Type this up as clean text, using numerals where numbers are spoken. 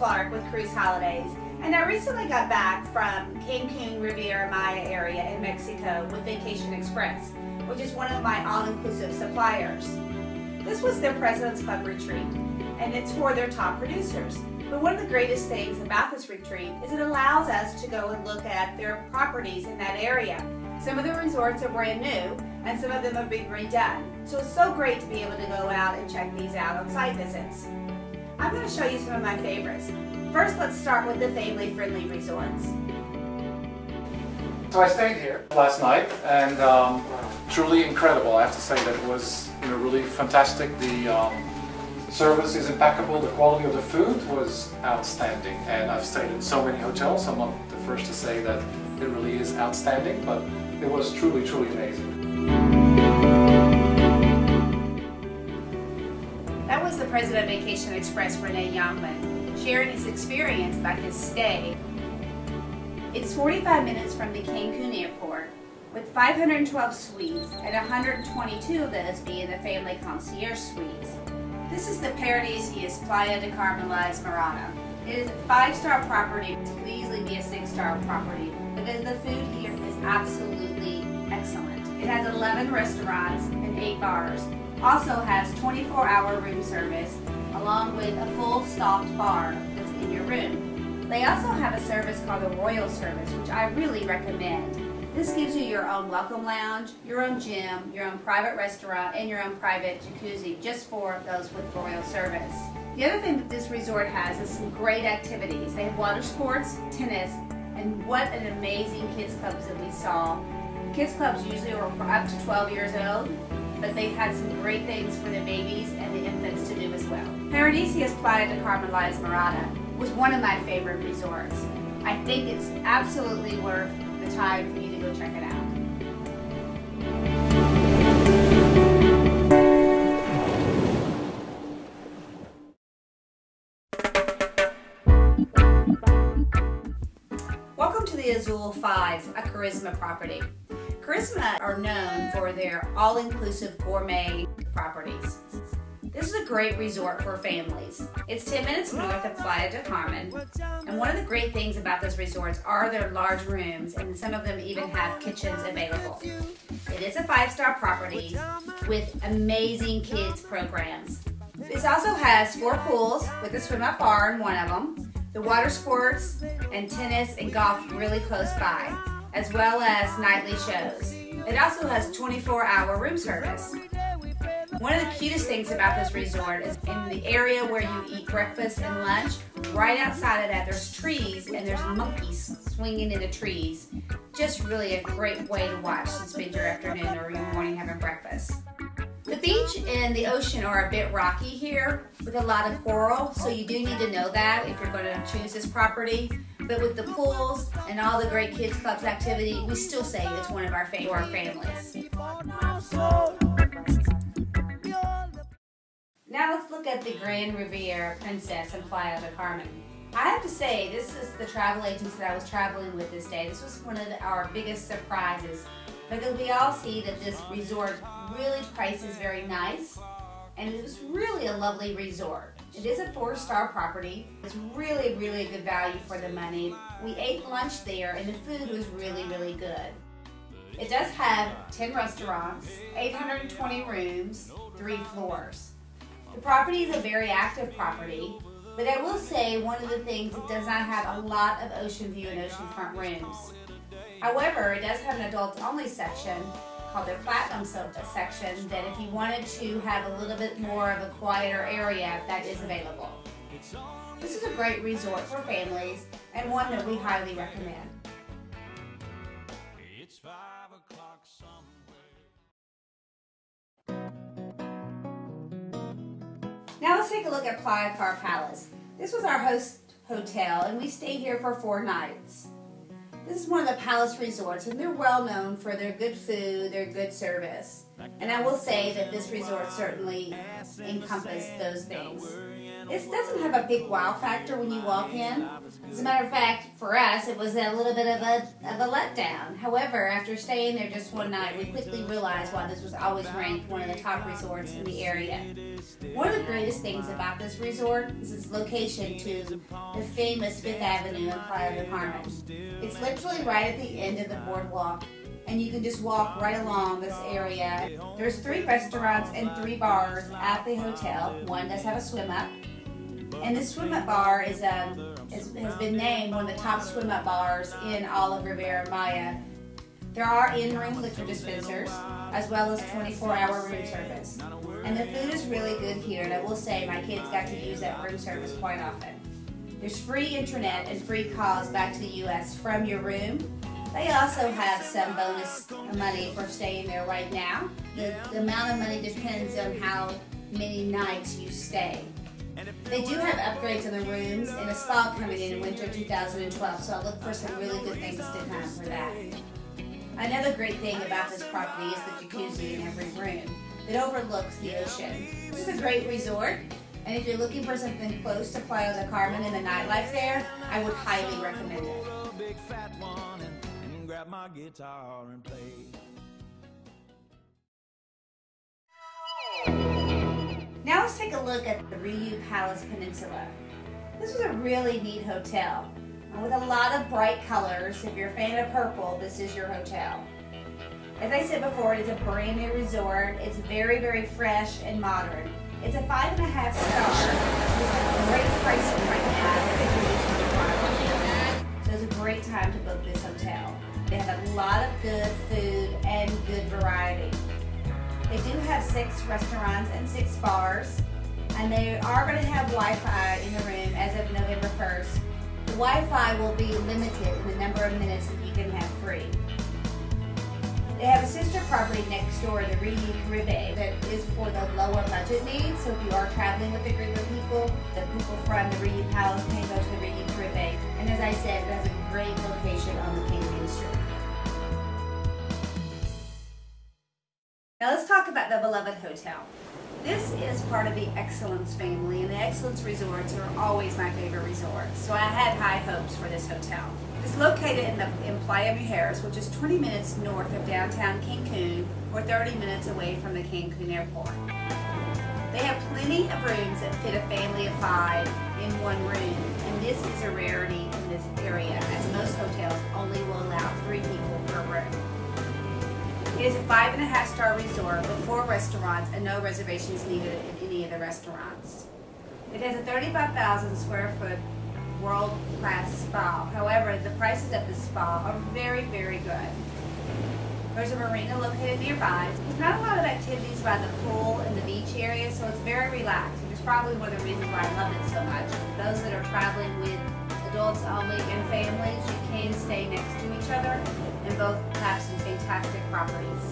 Clark with Cruise Holidays, and I recently got back from Cancun, Riviera, Maya area in Mexico with Vacation Express, which is one of my all-inclusive suppliers. This was their President's Club retreat, and it's for their top producers. But one of the greatest things about this retreat is it allows us to go and look at their properties in that area. Some of the resorts are brand new, and some of them have been redone. So it's so great to be able to go out and check these out on site visits. I'm going to show you some of my favorites. First, let's start with the family-friendly resorts. So I stayed here last night, and truly incredible. I have to say that it was really fantastic. The service is impeccable. The quality of the food was outstanding, and I've stayed in so many hotels. I'm not the first to say that it really is outstanding, but it was truly, truly amazing. That was the president of Vacation Express, Renee Youngman, sharing his experience about his stay. It's 45 minutes from the Cancun airport, with 512 suites and 122 of those being the family concierge suites. This is the Paradisia's Playa de Carmen La Esmeralda. It is a 5-star property. It could easily be a 6-star property because the food here is absolutely excellent. It has 11 restaurants and 8 bars. Also has 24-hour room service along with a full stocked bar that's in your room. They also have a service called the Royal Service, which I really recommend. This gives you your own welcome lounge, your own gym, your own private restaurant, and your own private jacuzzi just for those with Royal Service. The other thing that this resort has is some great activities. They have water sports, tennis, and what an amazing kids clubs that we saw. The kids clubs usually are for up to 12 years old, but they've had some great things for the babies and the infants to do as well. Paradisia's Playa de Carmen La Esmeralda was one of my favorite resorts. I think it's absolutely worth the time for you to go check it out. Welcome to the Azul 5, a Charisma property. Charisma are known for their all-inclusive gourmet properties. This is a great resort for families. It's 10 minutes north of Playa de Carmen, and one of the great things about those resorts are their large rooms, and some of them even have kitchens available. It is a 5-star property with amazing kids programs. This also has 4 pools with a swim-up bar in one of them, the water sports and tennis and golf really close by, as well as nightly shows. It also has 24-hour room service. One of the cutest things about this resort is in the area where you eat breakfast and lunch, right outside of that there's trees and there's monkeys swinging in the trees. Just really a great way to watch and spend your afternoon or your morning having breakfast. The beach and the ocean are a bit rocky here with a lot of coral, so you do need to know that if you're going to choose this property. But with the pools and all the great kids clubs activity, we still say it's one of our favorite families. Now let's look at the Grand Riviera Princess in Playa de Carmen. I have to say, this is the travel agents that I was traveling with this day. This was one of our biggest surprises because we all see that this resort really prices very nice, and it was really a lovely resort. It is a 4-star property. It's really, really a good value for the money. We ate lunch there and the food was really, really good. It does have 10 restaurants, 820 rooms, 3 floors. The property is a very active property, but I will say one of the things, it does not have a lot of ocean view and oceanfront rooms. However, it does have an adults-only section called their Platinum section that if you wanted to have a little bit more of a quieter area, that is available. This is a great resort for families and one that we highly recommend. Now let's take a look at Playa Car Palace. This was our host hotel and we stayed here for 4 nights. This is one of the Palace resorts and they're well known for their good food, their good service. And I will say that this resort certainly encompassed those things. It doesn't have a big wow factor when you walk in. As a matter of fact, for us, it was a little bit of a letdown. However, after staying there just one night, we quickly realized why this was always ranked one of the top resorts in the area. One of the greatest things about this resort is its location to the famous 5th Avenue in Playa del Carmen. It's literally right at the end of the boardwalk, and you can just walk right along this area. There's 3 restaurants and 3 bars at the hotel. One does have a swim up, and the swim up bar has been named one of the top swim up bars in all of Riviera Maya. There are in-room liquor dispensers, as well as 24-hour room service. And the food is really good here, and I will say my kids got to use that room service quite often. There's free internet and free calls back to the U.S. from your room. They also have some bonus money for staying there right now. The amount of money depends on how many nights you stay. They do have upgrades in the rooms and a spa coming in winter 2012, so I'll look for some really good things to come for that. Another great thing about this property is the jacuzzi in every room that overlooks the ocean. This is a great resort, and if you're looking for something close to Playa del Carmen and the nightlife there, I would highly recommend it. Now let's take a look at the Riu Palace Peninsula. This was a really neat hotel with a lot of bright colors. If you're a fan of purple, this is your hotel. As I said before, it is a brand new resort. It's very, very fresh and modern. It's a 5.5 star. It's a great pricing right now. So it's a great time to book this hotel. They have a lot of good food and good variety. They do have 6 restaurants and 6 bars, and they are going to have Wi-Fi in the room as of November 1st. The Wi-Fi will be limited in the number of minutes that you can have free. They have a sister property next door, the Riviera, that is for the lower budget needs. So if you are traveling with a group of people, the people from the Riu Palace can go to the Riviera. And as I said, it has a great location on the Cancun Strip. Now let's talk about the beloved hotel. This is part of the Excellence family, and the Excellence resorts are always my favorite resorts, so I had high hopes for this hotel. It's located in Playa Mujeres, which is 20 minutes north of downtown Cancun, or 30 minutes away from the Cancun airport. They have plenty of rooms that fit a family of 5 in one room, and this is a rarity in this area, as most hotels only will allow 3 people per room. It is a 5.5 star resort with 4 restaurants and no reservations needed in any of the restaurants. It has a 35,000 square foot world-class spa. However, the prices at the spa are very, very good. There's a marina located nearby. There's not a lot of activities by the pool and the beach area, so it's very relaxed, which is probably one of the reasons why I love it so much. Those that are traveling with adults only and families, you can stay next to each other, and both have some fantastic properties.